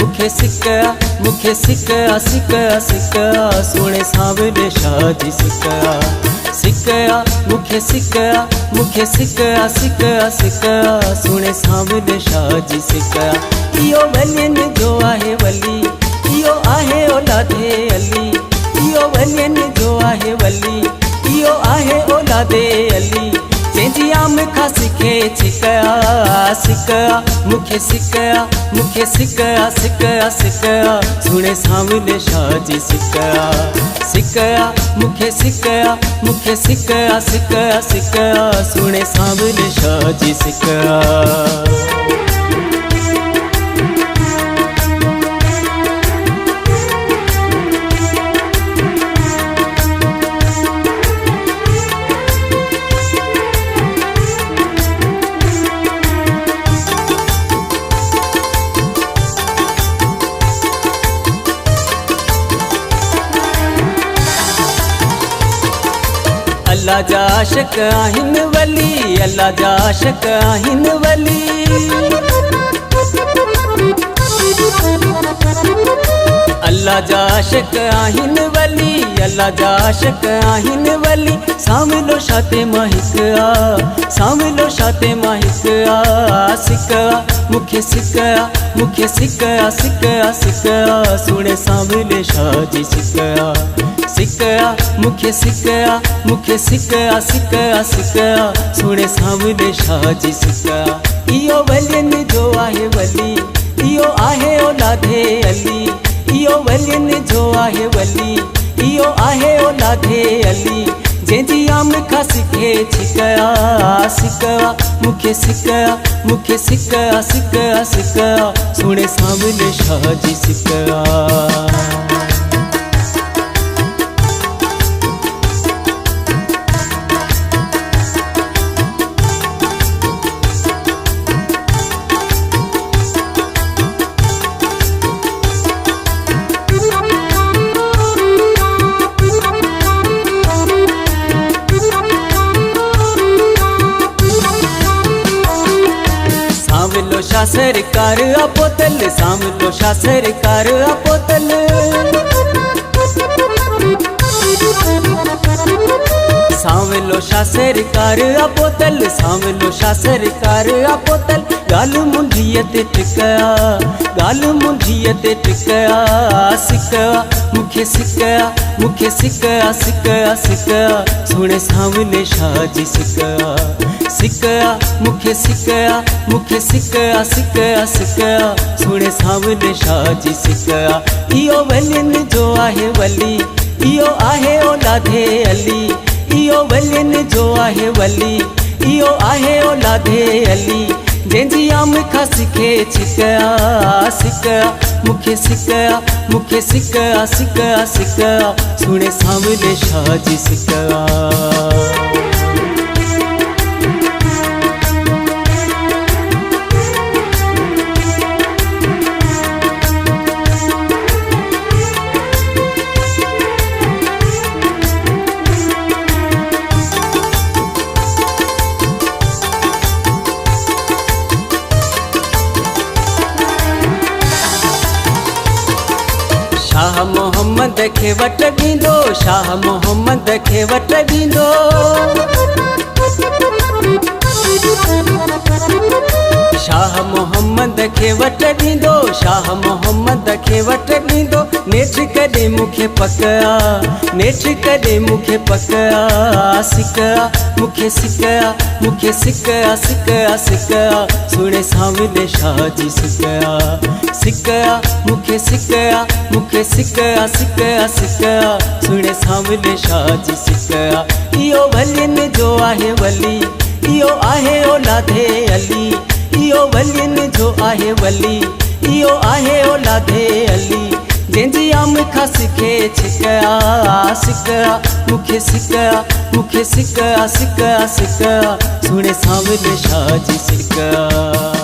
मुखे सिका मुखे सिका सिका सिका सोने सांवले शाह जी सिका सिका मुखे सिका मुखे सिका सिका सिका सोने सांवले शाह जी सिका इयो वलियन जो आहे वली इयो आहे औलादे अली इयो वलियन जो आहे वली इयो आहे औलादे अली जंहिंजी आम खां सिखे छिका सिका मुखे सिका मुखे सिका सिका सिका सुणे सांवले शाह जी सिका सिका मुखे सिका मुखे सिका सिका सिका सुणे सांवले शाह जी सिका अल्लाह जा आशिक आहिन वली अल्लाह जा आशिक आहिन वली अल्लाह जा आशिक आहिन वली अल्लाह जा आशिक आहिन वली सांवलो शाते माहिक सांवलो शाते माहिक सिका मुखे सिका मुखे सिका सिका सिका सुणे सांवले शाह जी सिका सिका मुखे सिका मुखे सिका सिका सिका सुणे सांवले शाह जी सिका इयो वलियन जो आहे वली इयो आहे औलादे अली इयो वलियन जो आहे वली इयो आहे औलादे अली जंहिंजी आम खां सिखे छिका सिका मुखे सिका मुखे सिका सिका सिका सुणे सांवले शाह जी सिका सांवलो शाह सरकार अपोतल सांवलो शाह सरकार अपोतल सांवलो शाह सरकार अपोतल सांवलो शाह सरकार अपोतल गाल मुंडीअ ते टिका गाल मुंडीअ ते टिका सिका मुखे सिका मुखे सिका सिका सिका सुणे सांवले शाह जी सिका सिका मुखे सिका मुखे सिका सिका सिका सुणे सांवले शाह जी सिका इयो वलियन जो आहे वली इयो आहे औलादे अली इयो वलियन जो आहे वली इयो आहे औलादे अली जंहिंजी आम खां सिखे छिका सिका मुखे सिका मुखे सिका सिका सिका सुणे सांवले शाह जी सिका शाह मोहम्मद खे वट ॾींदो शाह मोहम्मद खे वट ॾींदो शाह मोहम्मद खे वट ॾींदो शाह मोहम्मद खे वट ॾींदो नेठ कॾहिं मूंखे पक नेठ कॾहिं मूंखे पक सिका मुखे सिका मुखे सिका सिका सिका सुणे सांवले शाह जी सिका सिका मुखे सिका मुखे सिका सिका सिका सुणे सांवले शाह जी सिका इयो वलियन जो आहे वली इयो आहे औलादे अली इयो वलियन जो आहे वली इयो आहे औलादे अली जंहिंजी आम खां सिखे छिका सिका मुखे सिका मुखे सिका सिका सिका सुणे सांवले शाह जी सिका